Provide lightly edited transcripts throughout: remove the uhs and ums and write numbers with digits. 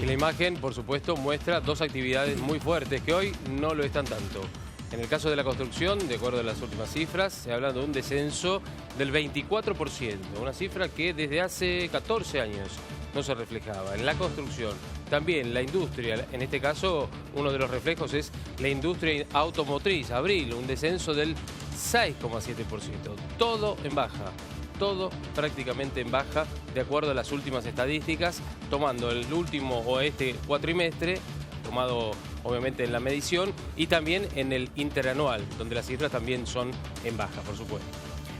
Y la imagen, por supuesto, muestra dos actividades muy fuertes que hoy no lo están tanto. En el caso de la construcción, de acuerdo a las últimas cifras, se habla de un descenso del 24%, una cifra que desde hace 14 años no se reflejaba. En la construcción, también la industria, en este caso uno de los reflejos es la industria automotriz, Abril, un descenso del 6,7%, todo en baja. Todo prácticamente en baja, de acuerdo a las últimas estadísticas, tomando el último o este cuatrimestre, tomado obviamente en la medición, y también en el interanual, donde las cifras también son en baja, por supuesto.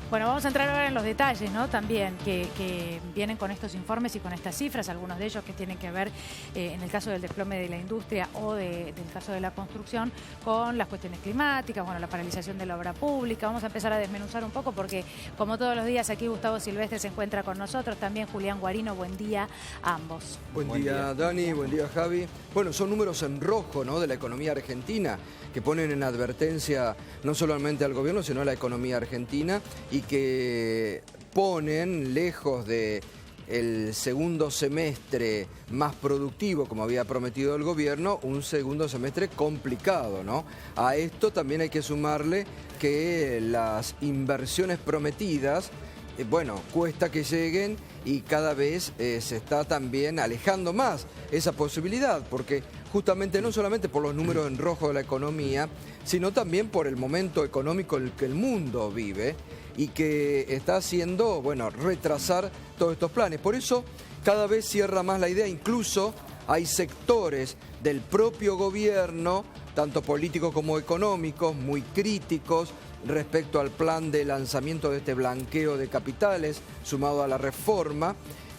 Bueno, vamos a entrar ahora en los detalles, ¿no? También que vienen con estos informes y con estas cifras, algunos de ellos que tienen que ver, en el caso del desplome de la industria o del caso de la construcción, con las cuestiones climáticas, bueno, la paralización de la obra pública. Vamos a empezar a desmenuzar un poco porque, como todos los días, aquí Gustavo Silvestre se encuentra con nosotros, también Julián Guarino. Buen día a ambos. Buen día, Dani, buen día, Javi. Bueno, son números en rojo, ¿no?, de la economía argentina, que ponen en advertencia no solamente al gobierno, sino a la economía argentina, y que ponen lejos de el segundo semestre más productivo, como había prometido el gobierno, un segundo semestre complicado, ¿no? A esto también hay que sumarle que las inversiones prometidas, bueno, cuesta que lleguen y cada vez se está también alejando más esa posibilidad, porque justamente no solamente por los números en rojo de la economía, sino también por el momento económico en el que el mundo vive y que está haciendo, bueno, retrasar todos estos planes. Por eso cada vez cierra más la idea, incluso hay sectores del propio gobierno, tanto políticos como económicos, muy críticos respecto al plan de lanzamiento de este blanqueo de capitales, sumado a la reforma,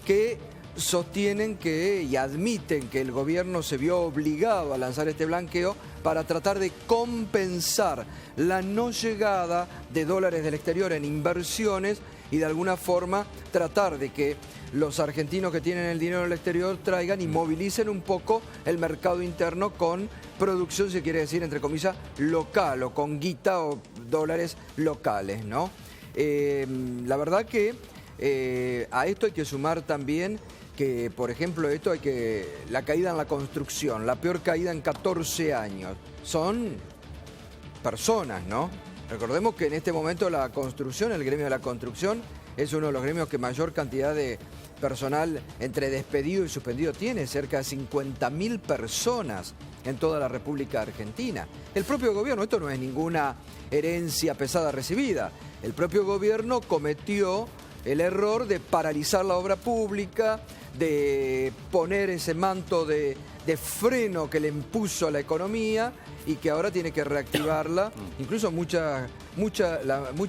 que sostienen que y admiten que el gobierno se vio obligado a lanzar este blanqueo para tratar de compensar la no llegada de dólares del exterior en inversiones y de alguna forma tratar de que los argentinos que tienen el dinero del exterior traigan y movilicen un poco el mercado interno con producción, se quiere decir, entre comillas, local o con guita o dólares locales, ¿no? La verdad que a esto hay que sumar también que, por ejemplo, la caída en la construcción, la peor caída en 14 años, son personas, ¿no? Recordemos que en este momento la construcción, el gremio de la construcción, es uno de los gremios que mayor cantidad de personal entre despedido y suspendido tiene, cerca de 50.000 personas en toda la República Argentina. El propio gobierno, esto no es ninguna herencia pesada recibida, el propio gobierno cometió el error de paralizar la obra pública, de poner ese manto de freno que le impuso a la economía y que ahora tiene que reactivarla, incluso mucha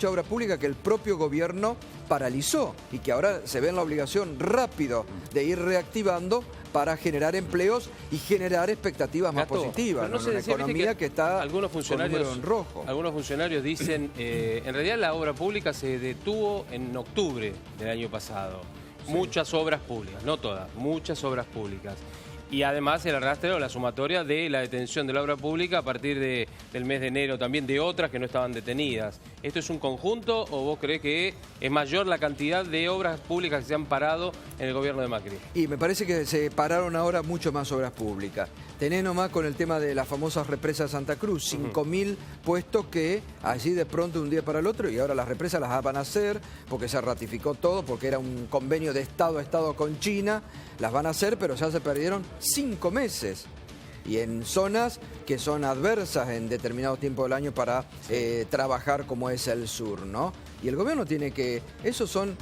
obra pública que el propio gobierno paralizó y que ahora se ve en la obligación rápido de ir reactivando para generar empleos y generar expectativas más positivas. No sé, una economía que está algunos funcionarios en rojo. Algunos funcionarios dicen, en realidad la obra pública se detuvo en octubre del año pasado. Sí. Muchas obras públicas, no todas, muchas obras públicas. Y además el arrastre o la sumatoria de la detención de la obra pública a partir del mes de enero, también de otras que no estaban detenidas. ¿Esto es un conjunto o vos creés que es mayor la cantidad de obras públicas que se han parado en el gobierno de Macri? Y me parece que se pararon ahora mucho más obras públicas. Tenés nomás con el tema de las famosas represas de Santa Cruz, 5.000 puestos que allí de pronto de un día para el otro, y ahora las represas las van a hacer porque se ratificó todo, porque era un convenio de Estado a Estado con China, las van a hacer, pero ya se perdieron 5 meses. Y en zonas que son adversas en determinado tiempo del año para trabajar, como es el sur, ¿no? Y el gobierno tiene que... Esos son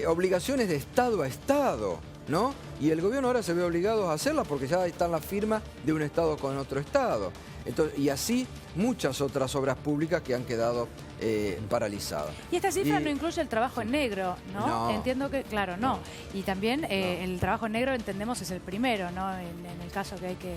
obligaciones de Estado a Estado, ¿no? Y el gobierno ahora se ve obligado a hacerlas porque ya están las firmas de un Estado con otro Estado. Entonces, y así muchas otras obras públicas que han quedado paralizadas. Y esta cifra no incluye el trabajo en negro, ¿no? No. Entiendo que, claro, no. Y también el trabajo en negro, entendemos, es el primero, ¿no? En el caso que hay que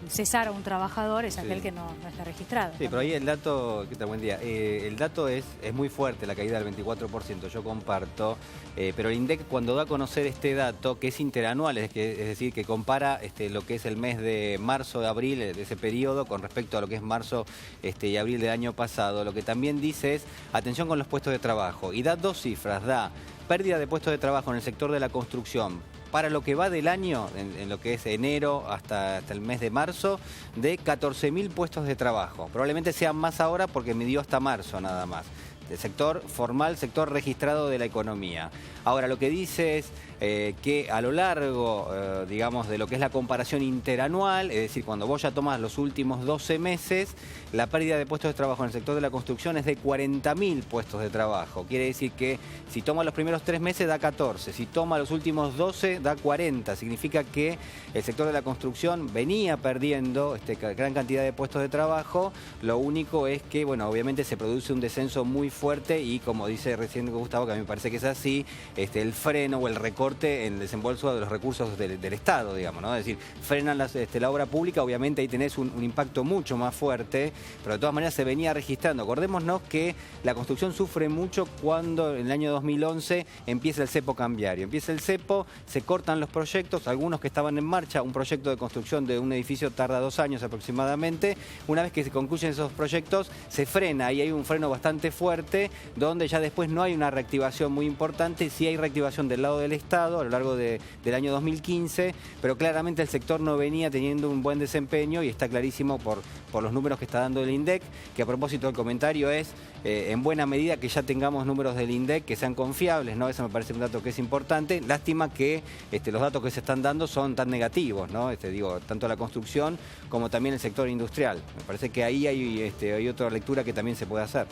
cesar a un trabajador, es aquel que no está registrado. Sí, pero ahí el dato, ¿qué tal? Buen día. El dato es muy fuerte, la caída del 24%, yo comparto, pero el INDEC cuando da a conocer este dato, que es interanual, es decir, que compara lo que es el mes de marzo, de abril, de ese periodo, con respecto a lo que es marzo y abril del año pasado, lo que también dice es atención con los puestos de trabajo, y da dos cifras, da pérdida de puestos de trabajo en el sector de la construcción para lo que va del año, en lo que es enero hasta el mes de marzo, de 14.000 puestos de trabajo. Probablemente sean más ahora porque midió hasta marzo nada más. El sector formal, sector registrado de la economía. Ahora, lo que dice es que a lo largo, digamos, de lo que es la comparación interanual, es decir, cuando vos ya tomás los últimos 12 meses, la pérdida de puestos de trabajo en el sector de la construcción es de 40.000 puestos de trabajo. Quiere decir que si toma los primeros 3 meses da 14, si toma los últimos 12 da 40. Significa que el sector de la construcción venía perdiendo gran cantidad de puestos de trabajo. Lo único es que, bueno, obviamente se produce un descenso muy fuerte y, como dice recién Gustavo, que a mí me parece que es así, el freno o el recorte en el desembolso de los recursos del Estado, digamos, ¿no? Es decir, frenan la obra pública, obviamente ahí tenés un impacto mucho más fuerte, pero de todas maneras se venía registrando. Acordémonos que la construcción sufre mucho cuando en el año 2011 empieza el cepo cambiario. Empieza el cepo, se cortan los proyectos, algunos que estaban en marcha, un proyecto de construcción de un edificio tarda 2 años aproximadamente. Una vez que se concluyen esos proyectos, se frena y hay un freno bastante fuerte, donde ya después no hay una reactivación muy importante. Sí hay reactivación del lado del Estado a lo largo del año 2015, pero claramente el sector no venía teniendo un buen desempeño y está clarísimo por los números que está dando el INDEC, que a propósito del comentario es en buena medida que ya tengamos números del INDEC que sean confiables, ¿no? Eso me parece un dato que es importante. Lástima que los datos que se están dando son tan negativos, ¿no? Digo, tanto la construcción como también el sector industrial. Me parece que ahí hay otra lectura que también se puede hacer.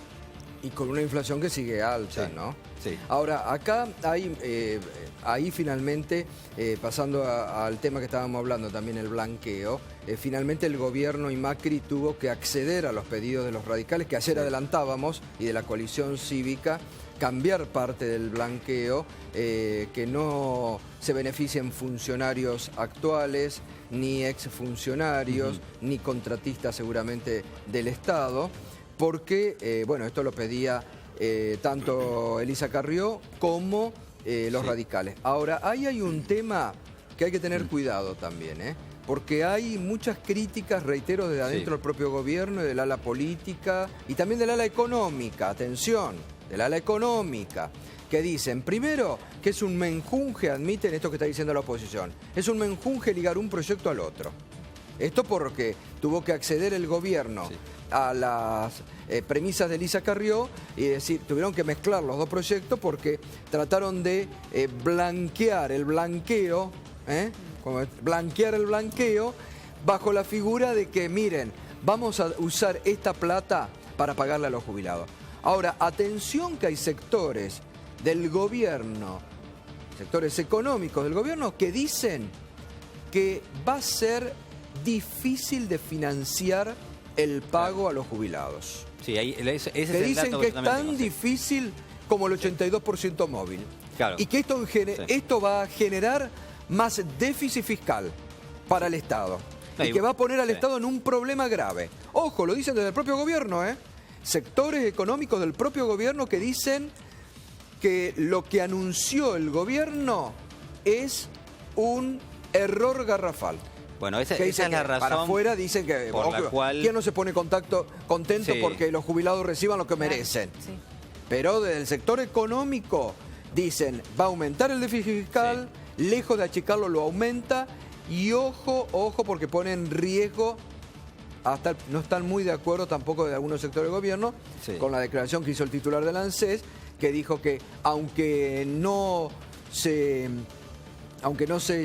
Y con una inflación que sigue alta, sí, ¿no? Sí. Ahora, acá hay, ahí finalmente, pasando al tema que estábamos hablando, también el blanqueo, finalmente el gobierno y Macri tuvo que acceder a los pedidos de los radicales, que ayer adelantábamos, y de la coalición cívica, cambiar parte del blanqueo, que no se beneficien funcionarios actuales, ni exfuncionarios, ni contratistas seguramente del Estado, porque, bueno, esto lo pedía tanto Elisa Carrió como los radicales. Ahora, ahí hay un tema que hay que tener cuidado también, porque hay muchas críticas, reitero, desde adentro del propio gobierno, y del ala política, y también del ala económica, atención, del ala económica, que dicen, primero, que es un menjunje, admiten esto que está diciendo la oposición, es un menjunje ligar un proyecto al otro. Esto porque tuvo que acceder el gobierno a las premisas de Elisa Carrió y decir, tuvieron que mezclar los dos proyectos porque trataron de blanquear el blanqueo, blanquear el blanqueo bajo la figura de que, miren, vamos a usar esta plata para pagarle a los jubilados. Ahora, atención que hay sectores del gobierno, sectores económicos del gobierno que dicen que va a ser difícil de financiar el pago a los jubilados. Sí, ese es que el dicen dato que es tan difícil como el 82% móvil. Claro. Y que esto va a generar más déficit fiscal para el Estado. Y que va a poner al Estado en un problema grave. Ojo, lo dicen desde el propio gobierno, sectores económicos del propio gobierno que dicen que lo que anunció el gobierno es un error garrafal. Bueno, esa es la razón. Para afuera dicen que por la cual... ¿quién no se pone contento porque los jubilados reciban lo que merecen? Sí. Pero desde el sector económico dicen, va a aumentar el déficit fiscal, lejos de achicarlo lo aumenta, y ojo, porque pone en riesgo, no están muy de acuerdo tampoco de algunos sectores del gobierno, con la declaración que hizo el titular del ANSES, que dijo que aunque no se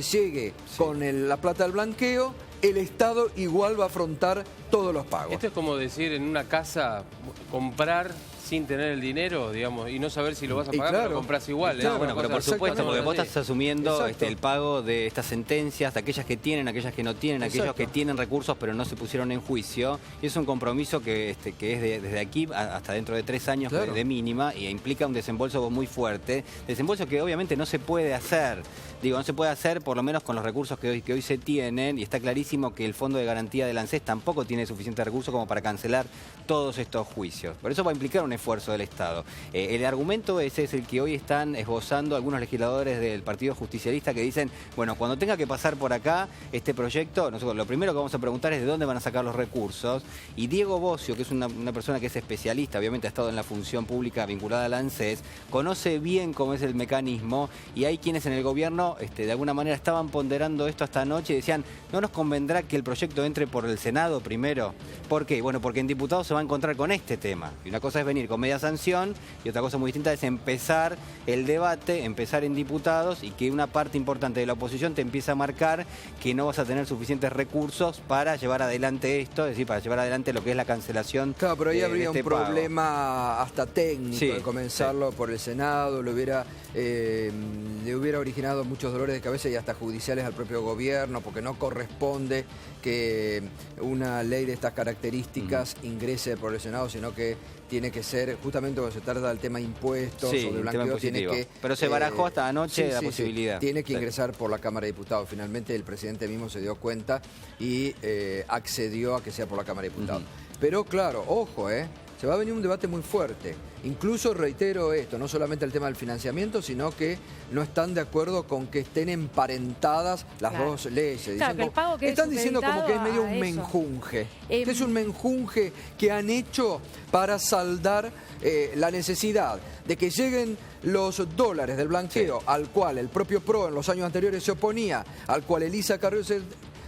llegue con la plata del blanqueo, el Estado igual va a afrontar todos los pagos. Esto es como decir, en una casa, comprar sin tener el dinero, digamos, y no saber si lo vas a pagar, pero lo compras igual. Claro, bueno, pero por supuesto, porque vos estás asumiendo el pago de estas sentencias, de aquellas que tienen, aquellas que no tienen, aquellos que tienen recursos pero no se pusieron en juicio. Y es un compromiso que es desde aquí hasta dentro de 3 años de mínima, y implica un desembolso muy fuerte. Desembolso que obviamente no se puede hacer. Digo, no se puede hacer por lo menos con los recursos que hoy se tienen, y está clarísimo que el Fondo de Garantía del ANSES tampoco tiene suficiente recursos como para cancelar todos estos juicios. Por eso va a implicar un esfuerzo esfuerzo del Estado. El argumento ese es el que hoy están esbozando algunos legisladores del Partido Justicialista que dicen, bueno, cuando tenga que pasar por acá este proyecto, nosotros lo primero que vamos a preguntar es de dónde van a sacar los recursos. Y Diego Bocio, que es una persona que es especialista, obviamente ha estado en la función pública vinculada al ANSES, conoce bien cómo es el mecanismo, y hay quienes en el gobierno de alguna manera estaban ponderando esto hasta anoche y decían, ¿no nos convendrá que el proyecto entre por el Senado primero? ¿Por qué? Bueno, porque en diputados se va a encontrar con este tema. Y una cosa es venir con media sanción y otra cosa muy distinta es empezar el debate, empezar en diputados, y que una parte importante de la oposición te empieza a marcar que no vas a tener suficientes recursos para llevar adelante esto, es decir, para llevar adelante lo que es la cancelación. Claro, pero ahí habría este un problema hasta técnico de comenzarlo por el Senado, le hubiera originado muchos dolores de cabeza y hasta judiciales al propio gobierno, porque no corresponde que una ley de estas características ingrese por el Senado, sino que tiene que ser, justamente cuando se trata del tema impuestos o de blanqueo, tiene que... Pero se barajó hasta anoche la posibilidad. Tiene que ingresar por la Cámara de Diputados. Finalmente el presidente mismo se dio cuenta y accedió a que sea por la Cámara de Diputados. Pero claro, ojo, se va a venir un debate muy fuerte. Incluso reitero esto, no solamente el tema del financiamiento, sino que no están de acuerdo con que estén emparentadas las dos leyes. Claro, están diciendo como que es medio un menjunje. Que es un menjunje que han hecho para saldar la necesidad de que lleguen los dólares del blanqueo, al cual el propio PRO en los años anteriores se oponía, al cual Elisa Carrió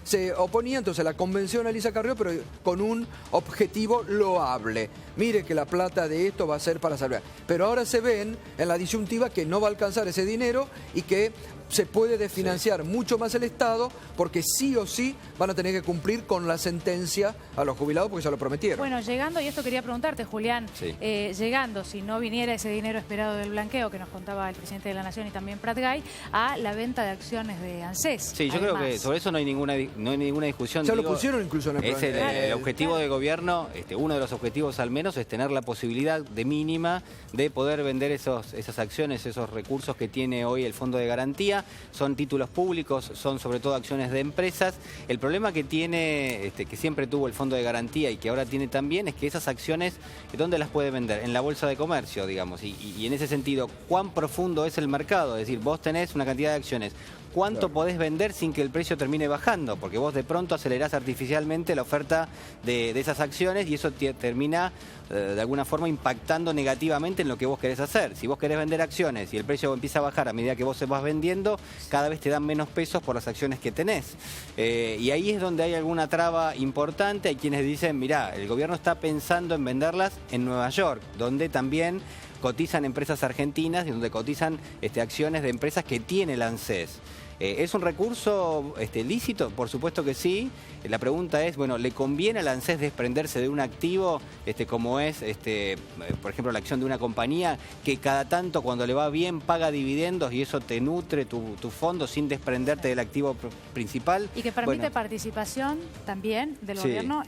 se oponía, entonces la convención a Elisa Carrió, pero con un objetivo loable. Mire que la plata de esto va a ser para salvar. Pero ahora se ven en la disyuntiva que no va a alcanzar ese dinero y que se puede desfinanciar mucho más el Estado, porque sí o sí van a tener que cumplir con la sentencia a los jubilados porque ya lo prometieron. Bueno, llegando, y esto quería preguntarte, Julián, llegando, si no viniera ese dinero esperado del blanqueo que nos contaba el presidente de la Nación y también Pratgay, a la venta de acciones de ANSES. Sí, yo creo que sobre eso no hay ninguna discusión. Ya lo pusieron incluso en el programa. El objetivo del gobierno, uno de los objetivos al menos, es tener la posibilidad de mínima de poder vender esas acciones, esos recursos que tiene hoy el Fondo de Garantía. Son títulos públicos, son sobre todo acciones de empresas. El problema que tiene, que siempre tuvo el Fondo de Garantía y que ahora tiene también, es que esas acciones, ¿dónde las puede vender? En la bolsa de comercio, digamos. Y en ese sentido, ¿cuán profundo es el mercado? Es decir, vos tenés una cantidad de acciones. ¿Cuánto podés vender sin que el precio termine bajando? Porque vos de pronto acelerás artificialmente la oferta de esas acciones y eso termina de alguna forma impactando negativamente en lo que vos querés hacer. Si vos querés vender acciones y el precio empieza a bajar a medida que vos se vas vendiendo, cada vez te dan menos pesos por las acciones que tenés. Y ahí es donde hay alguna traba importante. Hay quienes dicen, mirá, el gobierno está pensando en venderlas en Nueva York, donde también cotizan empresas argentinas y donde cotizan acciones de empresas que tiene el ANSES. ¿Es un recurso lícito? Por supuesto que sí. La pregunta es, bueno, ¿le conviene al ANSES desprenderse de un activo como es, por ejemplo, la acción de una compañía que cada tanto, cuando le va bien, paga dividendos y eso te nutre tu fondo sin desprenderte del activo principal? Y que permite participación también del gobierno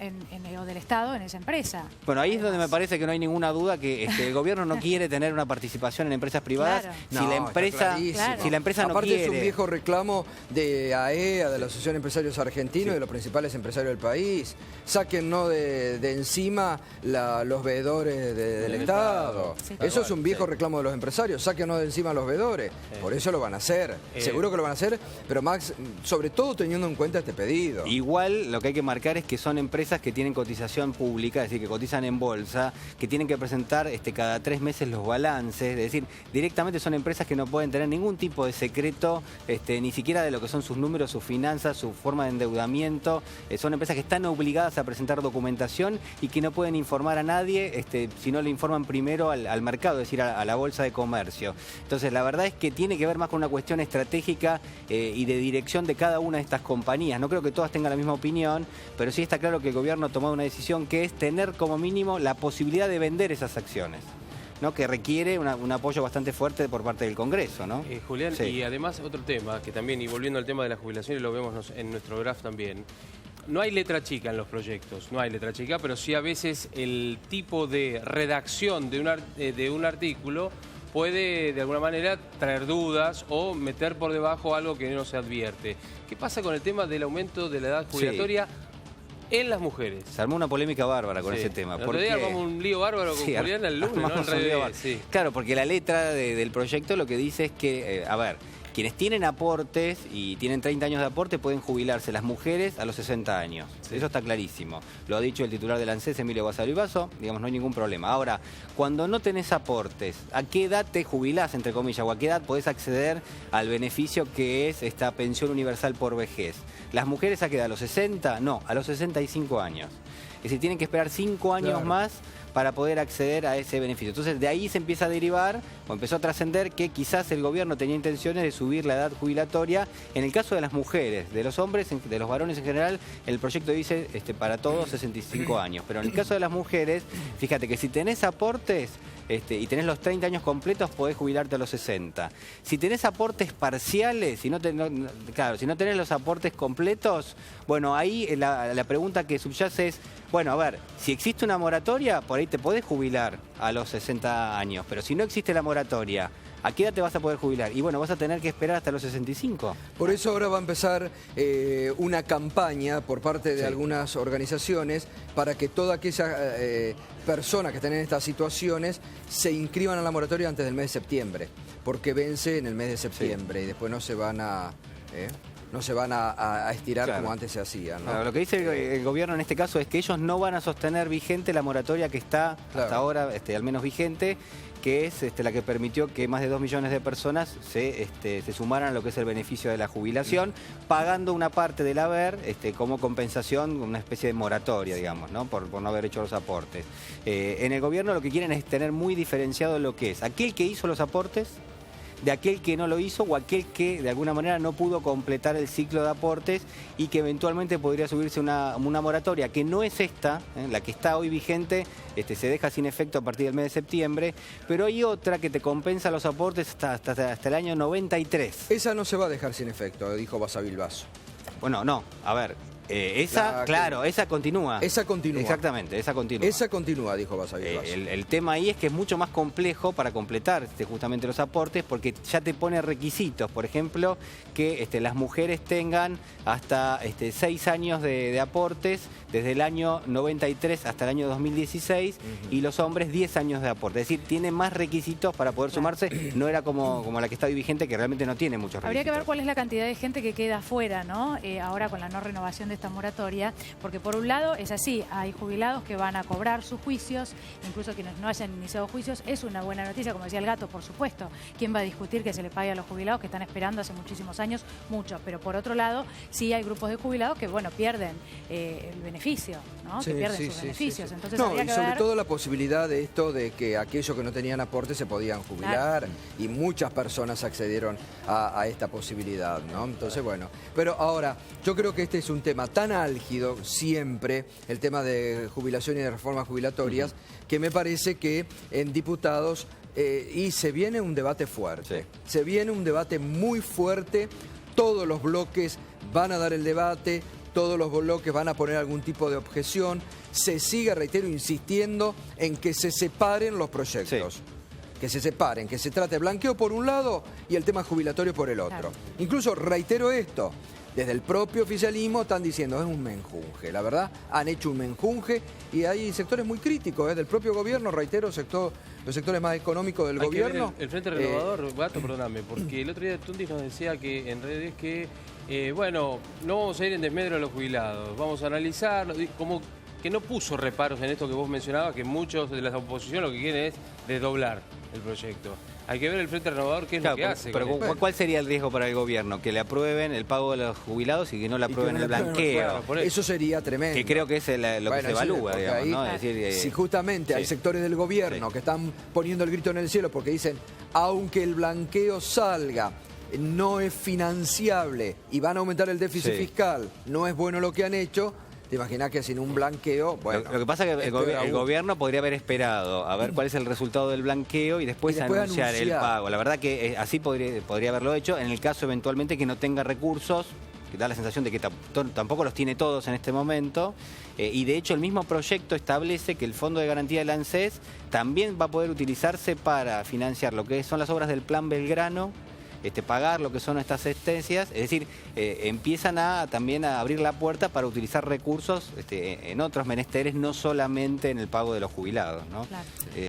o del Estado en esa empresa. Bueno, ahí es donde me parece que no hay ninguna duda que el gobierno no quiere tener una participación en empresas privadas. Claro. Si la empresa no Aparte quiere. Es un viejo reclamo de AEA, de la Asociación de Empresarios Argentinos, de los principales empresarios del país. Sáquennos de encima los veedores del Estado. Eso es un viejo reclamo de los empresarios. Sáquennos de encima los veedores. Por eso lo van a hacer. Seguro que lo van a hacer, pero Max, sobre todo teniendo en cuenta este pedido. Igual lo que hay que marcar es que son empresas que tienen cotización pública, es decir, que cotizan en bolsa, que tienen que presentar cada 3 meses los balances, es decir, directamente son empresas que no pueden tener ningún tipo de secreto, ni siquiera de lo que son sus números, sus finanzas, su forma de endeudamiento. Son empresas que están obligadas a presentar documentación y que no pueden informar a nadie si no le informan primero al mercado, es decir, a la bolsa de comercio. Entonces, la verdad es que tiene que ver más con una cuestión estratégica y de dirección de cada una de estas compañías. No creo que todas tengan la misma opinión, pero sí está claro que el gobierno ha tomado una decisión que es tener como mínimo la posibilidad de vender esas acciones, ¿no? Que requiere un apoyo bastante fuerte por parte del Congreso, ¿no? Julián, y además otro tema, que también, y volviendo al tema de las jubilaciones, lo vemos en nuestro graph también, no hay letra chica en los proyectos, no hay letra chica, pero sí a veces el tipo de redacción de un artículo puede de alguna manera traer dudas o meter por debajo algo que no se advierte. ¿Qué pasa con el tema del aumento de la edad jubilatoria? en las mujeres. Se armó una polémica bárbara con Sí. ese tema. El otro día armamos un lío bárbaro con Juliana el lunes, ¿no? armamos En un lío redes, bárbaro. sí. Claro, porque la letra del proyecto lo que dice es que, a ver, quienes tienen aportes y tienen 30 años de aporte pueden jubilarse las mujeres a los 60 años. Sí. Eso está clarísimo. Lo ha dicho el titular del ANSES, Emilio Basavilbaso, digamos, no hay ningún problema. Ahora, cuando no tenés aportes, ¿a qué edad te jubilás, entre comillas, o a qué edad podés acceder al beneficio que es esta pensión universal por vejez? ¿Las mujeres a qué edad? ¿A los 60? No, a los 65 años. Es decir, tienen que esperar 5 años Claro. más para poder acceder a ese beneficio. Entonces, de ahí se empieza a derivar, o empezó a trascender, que quizás el gobierno tenía intenciones de subir la edad jubilatoria. En el caso de las mujeres, de los hombres, de los varones en general, el proyecto dice para todos 65 años. Pero en el caso de las mujeres, fíjate que si tenés aportes y tenés los 30 años completos, podés jubilarte a los 60. Si tenés aportes parciales, si no tenés los aportes completos, bueno, ahí la pregunta que subyace es, bueno, a ver, si existe una moratoria, por ahí te podés jubilar a los 60 años, pero si no existe la moratoria, ¿a qué edad te vas a poder jubilar? Y bueno, vas a tener que esperar hasta los 65. Por eso ahora va a empezar una campaña por parte de algunas organizaciones para que toda aquella personas que estén en estas situaciones se inscriban a la moratoria antes del mes de septiembre, porque vence en el mes de septiembre y después no se van a estirar como antes se hacía, ¿no? Claro, lo que dice el gobierno en este caso es que ellos no van a sostener vigente la moratoria que está hasta ahora, al menos vigente, que es la que permitió que más de 2 millones de personas se sumaran a lo que es el beneficio de la jubilación, pagando una parte del haber como compensación, una especie de moratoria, digamos, ¿no? Por no haber hecho los aportes. En el gobierno lo que quieren es tener muy diferenciado lo que es aquel que hizo los aportes de aquel que no lo hizo o aquel que de alguna manera no pudo completar el ciclo de aportes y que eventualmente podría subirse una moratoria, que no es esta, la que está hoy vigente, se deja sin efecto a partir del mes de septiembre, pero hay otra que te compensa los aportes hasta el año 93. Esa no se va a dejar sin efecto, dijo Basavilbaso. Bueno, no, a ver, esa continúa. Esa continúa. Exactamente, esa continúa. Esa continúa, dijo Basavilbaso. El tema ahí es que es mucho más complejo para completar justamente los aportes, porque ya te pone requisitos, por ejemplo, que las mujeres tengan hasta 6 años de aportes desde el año 93 hasta el año 2016 y los hombres 10 años de aporte. Es decir, tiene más requisitos para poder sumarse, no era como la que está hoy vigente, que realmente no tiene muchos requisitos. Habría que ver cuál es la cantidad de gente que queda afuera, ¿no? Ahora con la no renovación de esta moratoria, porque por un lado es así, hay jubilados que van a cobrar sus juicios, incluso quienes no hayan iniciado juicios, es una buena noticia, como decía el Gato, por supuesto. ¿Quién va a discutir que se le pague a los jubilados que están esperando hace muchísimos años? Mucho, pero por otro lado, sí hay grupos de jubilados que, bueno, pierden el beneficio, ¿no? Sí, que pierden sí, sus sí, beneficios. sí, sí. Entonces No, habría y que sobre ver... todo la posibilidad de esto de que aquellos que no tenían aporte se podían jubilar y muchas personas accedieron a esta posibilidad, ¿no? Entonces, bueno, pero ahora, yo creo que este es un tema tan álgido siempre, el tema de jubilación y de reformas jubilatorias, que me parece que en diputados, y se viene un debate fuerte, se viene un debate muy fuerte, todos los bloques van a dar el debate, todos los bloques van a poner algún tipo de objeción, se sigue, reitero, insistiendo en que se separen los proyectos. Que se separen, que se trate blanqueo por un lado y el tema jubilatorio por el otro. Incluso reitero esto, desde el propio oficialismo están diciendo es un menjunje, la verdad, han hecho un menjunje y hay sectores muy críticos del propio gobierno, reitero, los sectores más económicos del gobierno. El Frente Renovador, Gato, perdóname, porque el otro día Tuntis nos decía que en redes que, bueno, no vamos a ir en desmedro de los jubilados, vamos a analizarlo, como que no puso reparos en esto que vos mencionabas, que muchos de la oposición lo que quieren es desdoblar el proyecto. Hay que ver el Frente Renovador qué es lo que hace. Pero ¿cuál sería el riesgo para el gobierno? Que le aprueben el pago de los jubilados y que no le aprueben el blanqueo. Eso sería tremendo. Que creo que es lo que se evalúa, digamos, ahí, ¿no? Es decir, si justamente hay sectores del gobierno que están poniendo el grito en el cielo porque dicen, aunque el blanqueo salga, no es financiable y van a aumentar el déficit fiscal, no es bueno lo que han hecho. Te imaginas que sin un blanqueo... Bueno, lo que pasa es que el gobierno podría haber esperado a ver cuál es el resultado del blanqueo y después anunciar el pago. La verdad que así podría haberlo hecho en el caso eventualmente que no tenga recursos, que da la sensación de que tampoco los tiene todos en este momento. Y de hecho el mismo proyecto establece que el Fondo de Garantía del ANSES también va a poder utilizarse para financiar lo que son las obras del Plan Belgrano, pagar lo que son estas existencias, es decir, empiezan también a abrir la puerta para utilizar recursos en otros menesteres, no solamente en el pago de los jubilados, ¿no? Claro.